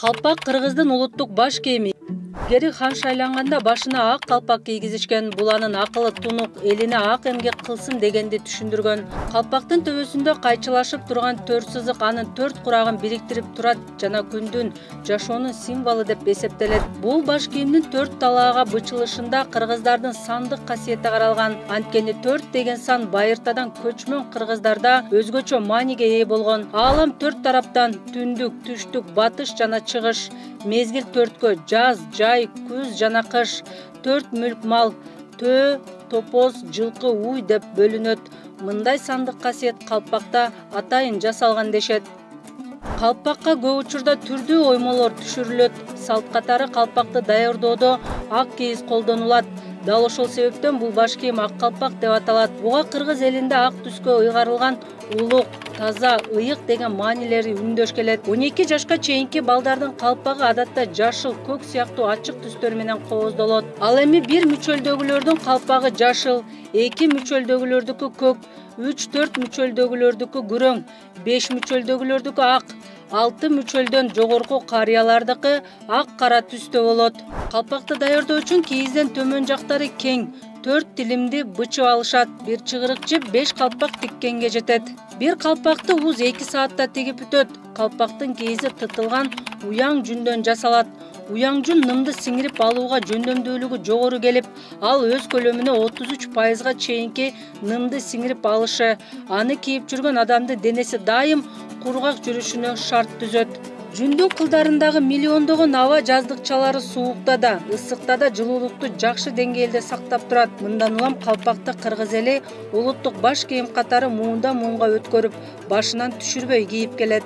Калпак кыргыздын улуттук баш кийими. Гери хан шайланганда башына ак калпак кийгизишкен. Бул анын акылы тунук, элине ак эмгек кылсын дегенди түшүндүргөн. Калпактын төбөсүндө кайчылашып турган төрт сызык анын төрт курагын бириктирип турат жана күндүн, жашоонун символу деп эсептелет. Бул баш кийимдин төрт талаага бычылышында кыргыздардын сандык касиети каралган. Анткени төрт деген сан байыртадан көчмөн кыргыздарда өзгөчө мааниге ээ болгон. Аалам төрт тараптан түндүк, түштүк, батыш жана чыгыш. Мезгил төрткө: жаз, жай, күз жана кыш. Төрт мүлк мал: төө, топоз, жылкы, уй деп бөлүнөт. Мындай сандык касиет калпакта атайын жасалган дешет. Калпакка көп учурда түрдүү оймолор түшүрүлөт. Салт катары калпакты даярдоодо ак кийиз колдонулат. Дал ошол себептен бул баш кийим ак калпак деп аталат. Буга кыргыз элинде ак түскө ыйгарылган улук, таза, ыйык деген маанилери үндөш келет. 12 жашка чейинки балдардын калпагы адатта жашыл, көк сыяктуу ачык түстөр менен кооздолот. Ал эми бир мүчөлдөгүлөрдүн калпагы жашыл, 2 мүчөлдөгүлөрдүкү көк, 3-4 мүчөлдөгүлөрдүкү күрөң, 5 мүчөлдөгүлөрдүкү ак, 6 мүчөлдөн жогорку карыялардыкы ак кара түстө болот. Калпакты даярдоо үчүн кийизден төмөн жактары кең, 4 тилимди бычып алышат. Бир чыгырык жип 5 калпак тиккенге жетет. Бир калпакты уз 2 саатта тигип бүтөт. Калпактын кийизи тытылган уяң жүндөн жасалат. Уяң жүн нымды сиңирип алууга жөндөмдүүлүгү жогору келип, ал өз көлөмүнө 33%га чейинки нымды сиңирип алышы аны кийип жүргөн адамдын денеси дайым кургак жүрүшүнө шарт түзөт. Жүндүн кылдарындагы миллиондогон аба жаздыкчалары суукта да, ысыкта да жылуулукту жакшы деңгээлде сактап турат. Мындан улам калпакты кыргыз эли улуттук баш кийим катары муундан муунга өткөрүп, башынан түшүрбөй кийип келет.